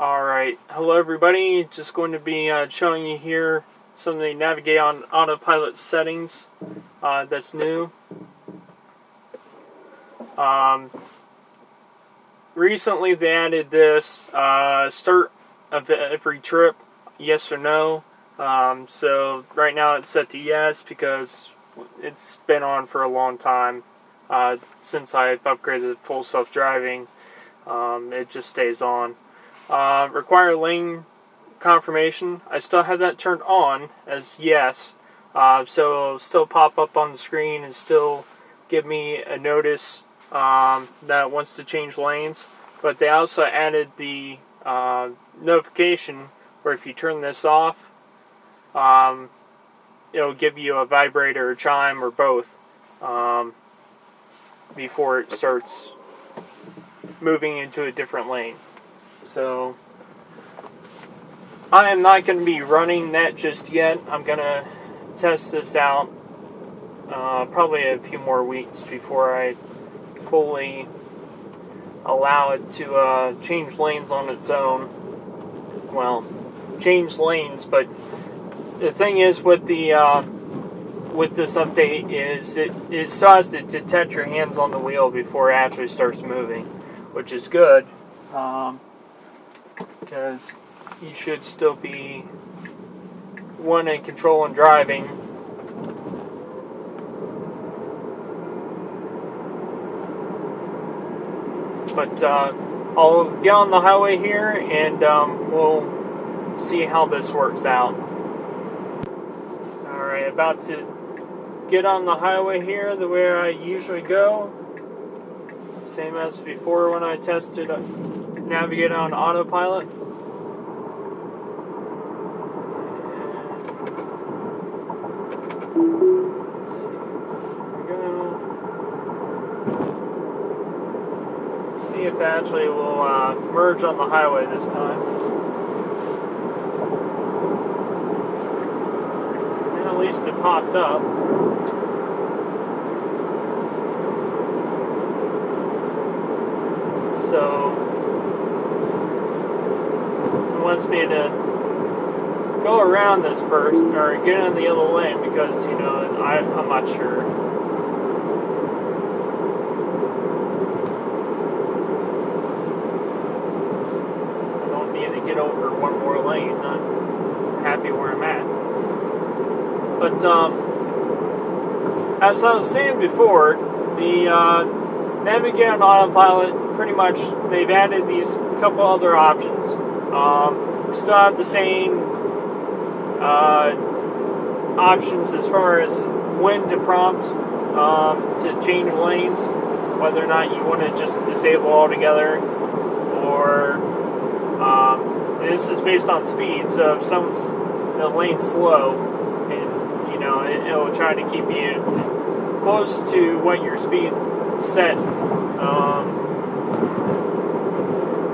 Alright, hello everybody. Just going to be showing you here some of the navigate on autopilot settings that's new. Recently they added this start of every trip, yes or no. So right now it's set to yes because it's been on for a long time. Since I've upgraded to full self-driving, it just stays on. Require lane confirmation. I still have that turned on as yes, so it'll still pop up on the screen and still give me a notice that it wants to change lanes. But they also added the notification where if you turn this off, it'll give you a vibrator or chime or both before it starts moving into a different lane. So I am not going to be running that just yet. I'm going to test this out probably a few more weeks before I fully allow it to change lanes on its own. Well, change lanes, but the thing is with the with this update is it still has to detect your hands on the wheel before it actually starts moving, which is good. Because you should still be one in control and driving. But I'll get on the highway here and we'll see how this works out. Alright, about to get on the highway here the way I usually go. Same as before when I tested navigate on autopilot. See if it actually will merge on the highway this time. And at least it popped up. So it wants me to go around this first, or get in the other lane because, you know, I'm not sure. Get over one more lane. I'm happy where I'm at. But as I was saying before, the navigate on autopilot, pretty much they've added these couple other options. We still have the same options as far as when to prompt to change lanes, whether or not you want to just disable altogether, or this is based on speed, so if the lane's slow, and you know it'll try to keep you close to what your speed set.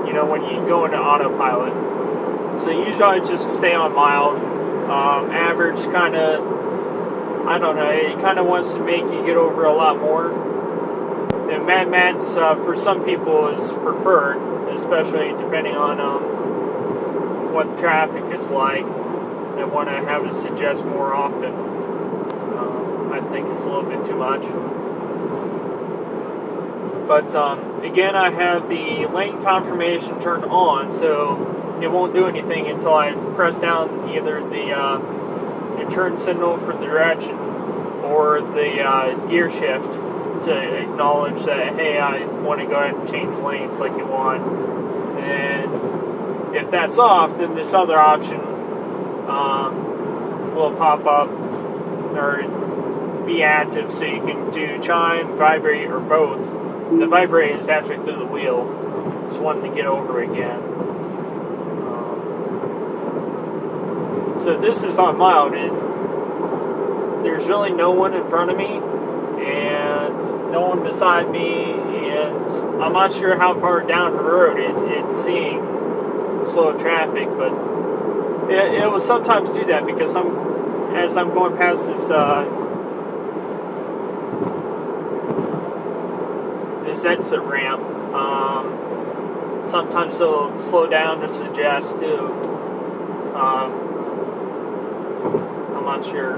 You know, when you go into autopilot. So usually I just stay on mild. Average kind of, I don't know, it kind of wants to make you get over a lot more. And Max for some people is preferred, especially depending on what traffic is like. They want to have it suggest more often. I think it's a little bit too much. But again, I have the lane confirmation turned on, so it won't do anything until I press down either the turn signal for the direction or the gear shift to acknowledge that, hey, I want to go ahead and change lanes like you want. And if that's off, then this other option will pop up or be active, so you can do chime, vibrate, or both. The vibrate is actually through the wheel. It's one to get over again. So this is on mild, and there's really no one in front of me, and no one beside me, and I'm not sure how far down the road it's seeing slow traffic, but it will sometimes do that because as I'm going past this this exit ramp, sometimes they'll slow down to suggest too. I'm not sure.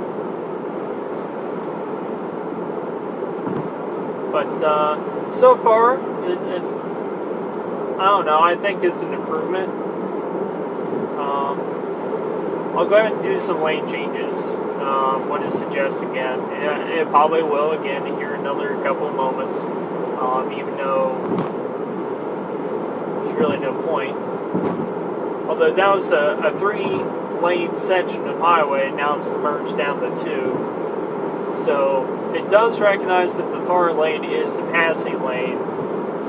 But so far, it's, I don't know, I think it's an improvement. I'll go ahead and do some lane changes when it suggests again. It probably will again here in another couple of moments, even though there's really no point. Although that was a 3-lane section of highway, now it's merged down to 2. So it does recognize that the far lane is the passing lane.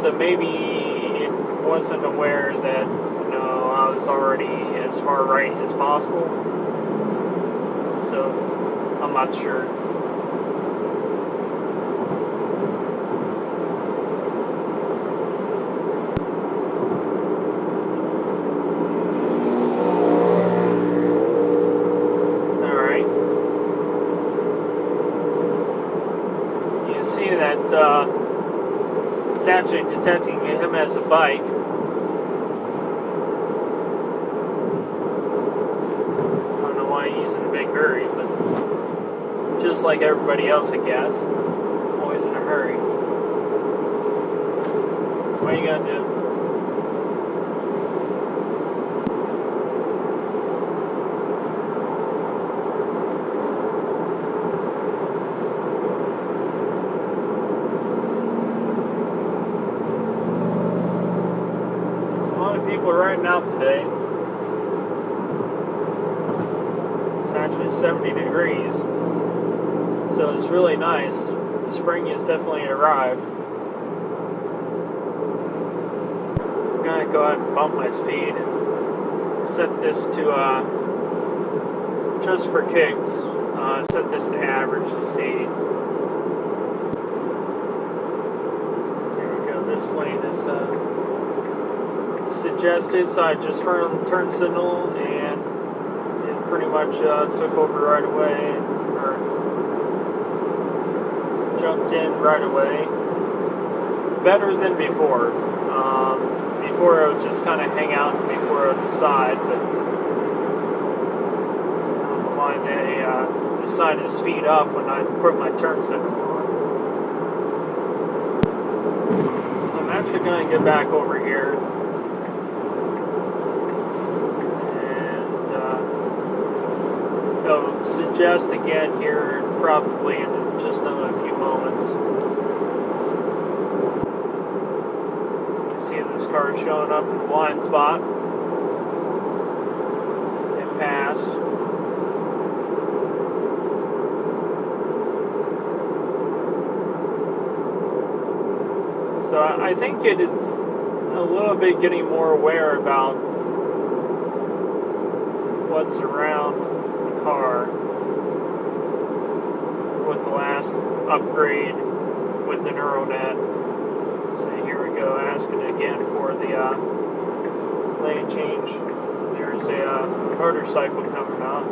So maybe it wasn't aware that I was already as far right as possible. So I'm not sure. Alright. You can see that it's actually detecting him as a bike. He's in a big hurry, but just like everybody else, I guess, always in a hurry. What are you gonna do? A lot of people riding out today. It's actually 70 degrees, so it's really nice. The spring has definitely arrived. I'm gonna go ahead and bump my speed. Set this to just for kicks. Set this to average to see. There we go. This lane is suggested, so I just turn signal and pretty much took over right away, or jumped in right away. Better than before. Before I would just kind of hang out before I would decide, but why they decided to speed up when I put my turn signal on. So I'm actually going to get back over here. Suggest again here probably in just another few moments. You can see this car showing up in the blind spot. It passed. So I think it is a little bit getting more aware about what's around car with the last upgrade with the neural net. So here we go, asking again for the lane change. There's a motorcycle coming up.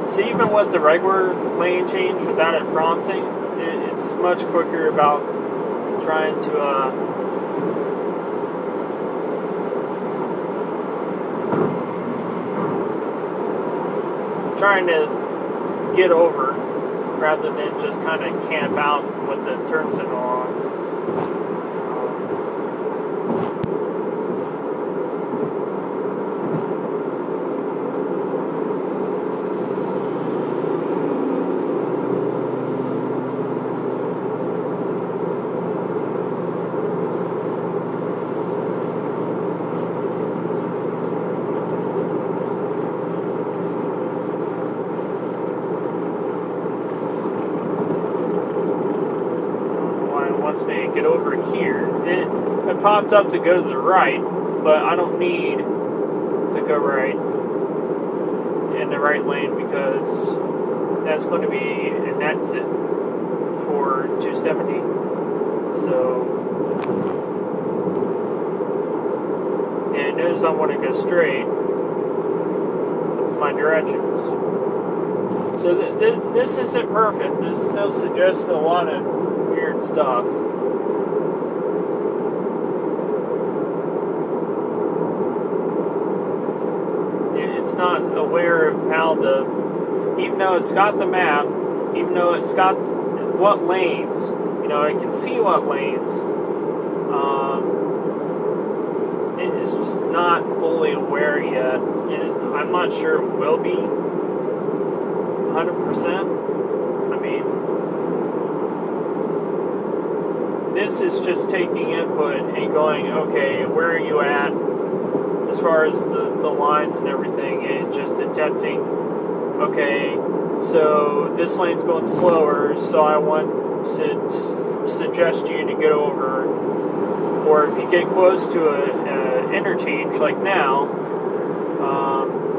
So even with the regular lane change without it prompting, it's much quicker about trying to get over rather than just kind of camp out with the turn signal on. Me get over here. It popped up to go to the right, but I don't need to go right. And in the right lane because that's going to be an exit for 270. So, and it knows I want to go straight to my directions. So this isn't perfect. This still suggests a lot of weird stuff. It's not aware of how even though it's got the map, even though it's got what lanes, it can see what lanes, it's just not fully aware yet. And I'm not sure it will be 100%. I mean, this is just taking input and going, okay, where are you at as far as the lines and everything, and just attempting, okay, so this lane's going slower, so I want to suggest you to get over, or if you get close to a interchange like now,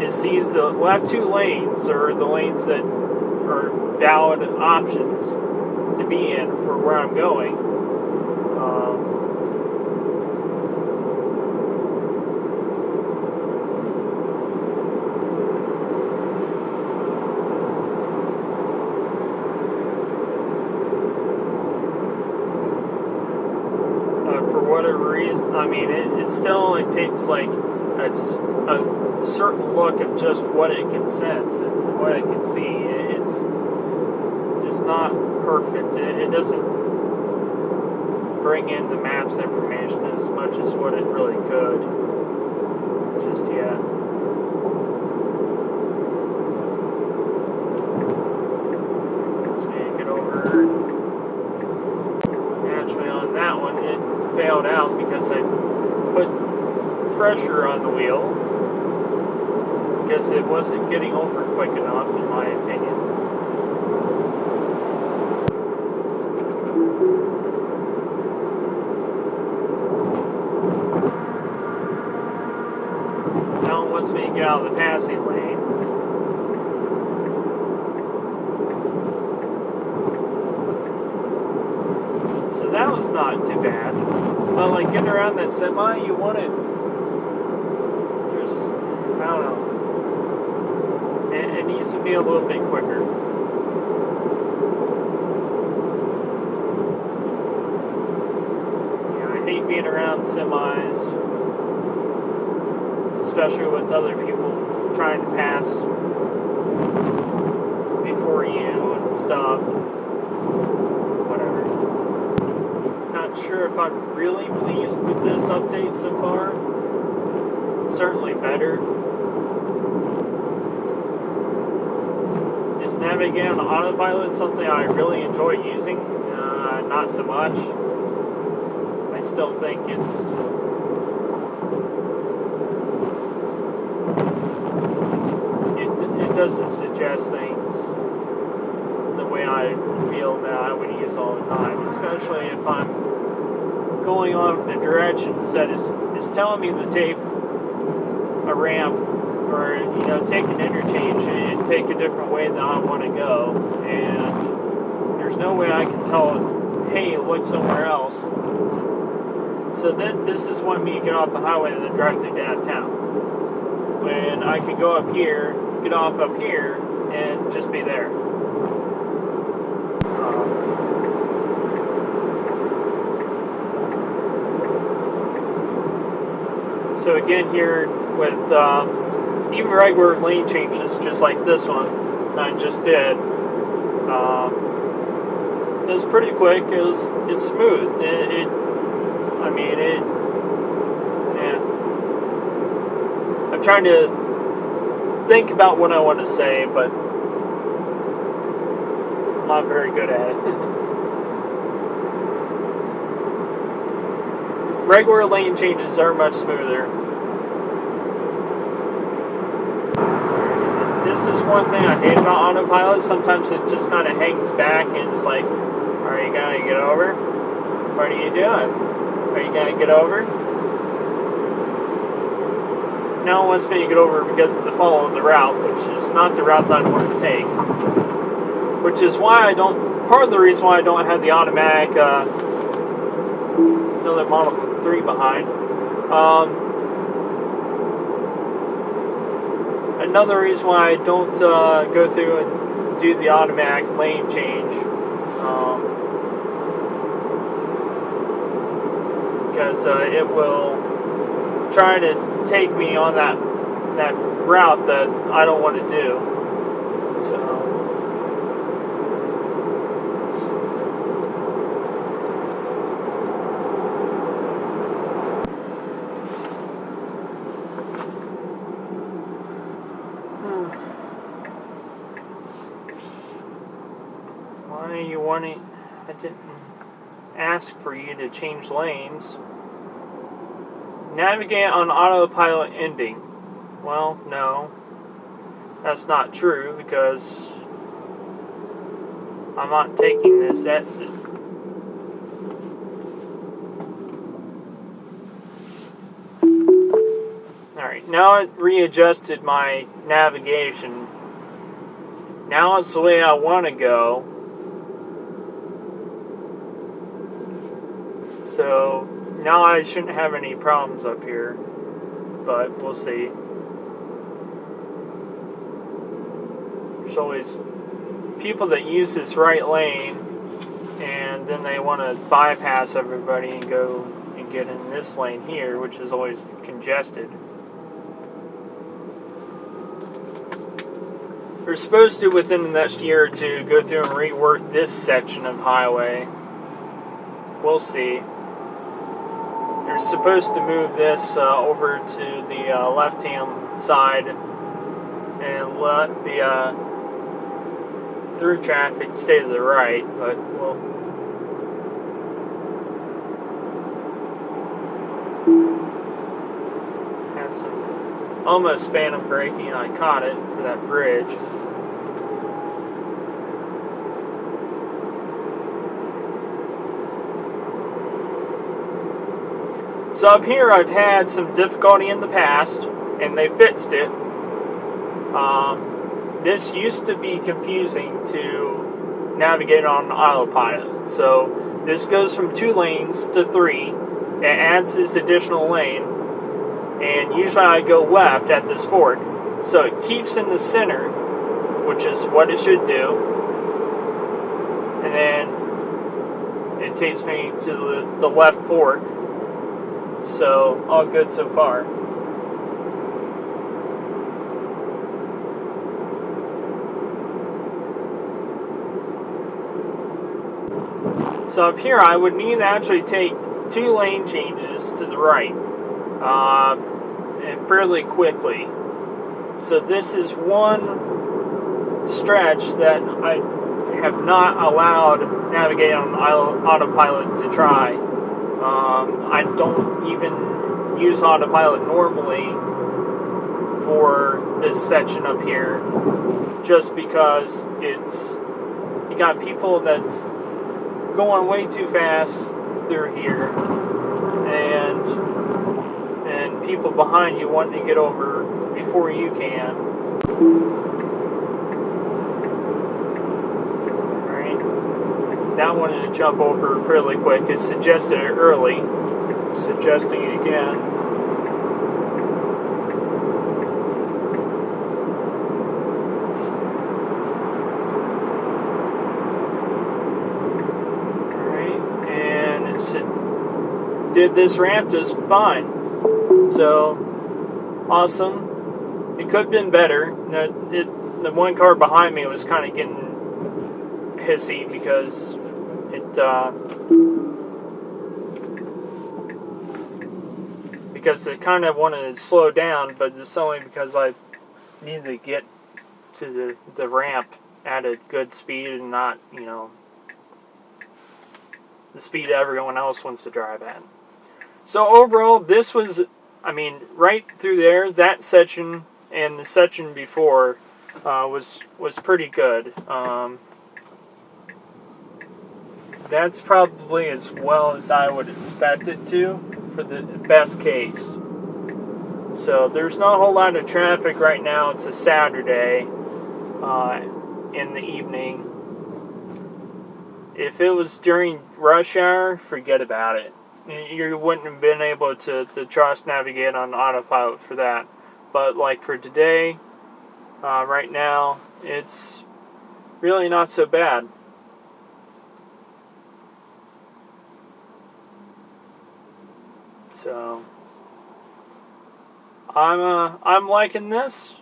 it sees the left two lanes, or the lanes that are valid options to be in for where I'm going. For whatever reason, I mean, it still only takes like a certain look of just what it can sense and what it can see. It's just not perfect. It doesn't bring in the map's information as much as what it really could just yet. Let's make it over. Actually, on that one, it failed out because I put pressure on the wheel because it wasn't getting over quick enough, in my opinion. Now it wants me to get out of the passing lane. So that was not too bad. But like getting around that semi, you want it. I don't know. It needs to be a little bit quicker. I hate being around semis, especially with other people trying to pass before you and stuff. Whatever. Not sure if I'm really pleased with this update so far. Certainly better. Is navigating on Autopilot something I really enjoy using? Not so much. I still think it doesn't suggest things the way I feel that I would use all the time, especially if I'm going off the directions that it's telling me to take a ramp or take an interchange and take a different way than I want to go, and there's no way I can tell it, hey, look somewhere else. So then this is wanting me to get off the highway and then drive through downtown, when I could go up here, get off up here, and just be there. So again here with even regular lane changes, just like this one I just did, it was pretty quick. It's smooth. Yeah. I'm trying to think about what I want to say, but I'm not very good at it. Regular lane changes are much smoother. This is one thing I hate about Autopilot. Sometimes it just kind of hangs back and it's like, are you gonna get over? What are you doing? Are you gonna get over? now it wants me to get over to follow the route, which is not the route that I want to take. Which is why I don't. Part of the reason why I don't have the automatic another Model 3 behind. Another reason why I don't go through and do the automatic lane change, because it will try to take me on that route that I don't want to do. So. Why are you wanting? I didn't ask for you to change lanes. Navigate on autopilot ending. Well, no. That's not true because I'm not taking this exit. Alright, now it readjusted my navigation. Now it's the way I want to go. So now I shouldn't have any problems up here, but we'll see. There's always people that use this right lane and then they want to bypass everybody and go and get in this lane here, which is always congested. We're supposed to, within the next year or two, go through and rework this section of highway. We'll see. They're supposed to move this over to the left-hand side and let the through traffic stay to the right, but we'll have some almost phantom braking. I caught it for that bridge. So up here I've had some difficulty in the past, and they fixed it. This used to be confusing to navigate on autopilot. So this goes from 2 lanes to 3. It adds this additional lane, and usually I go left at this fork. So it keeps in the center, which is what it should do, and then it takes me to the left fork. So, all good so far. So up here I would need to actually take 2 lane changes to the right, and fairly quickly. So this is one stretch that I have not allowed navigate on autopilot to try. I don't even use autopilot normally for this section up here, just because you got people that's going way too fast through here, and people behind you wanting to get over before you can. That wanted to jump over fairly quick. It suggested it early. Suggesting it again. Alright, and it did this ramp just fine. So, awesome. It could have been better. The one car behind me was kind of getting pissy because it kind of wanted to slow down, but it's only because I needed to get to the ramp at a good speed and not, the speed everyone else wants to drive at. So overall, this was, right through there, that section and the section before was pretty good. That's probably as well as I would expect it to for the best case. So there's not a whole lot of traffic right now. It's a Saturday in the evening. If it was during rush hour, forget about it. You wouldn't have been able to trust navigate on autopilot for that. But like for today, right now, it's really not so bad. So I'm liking this.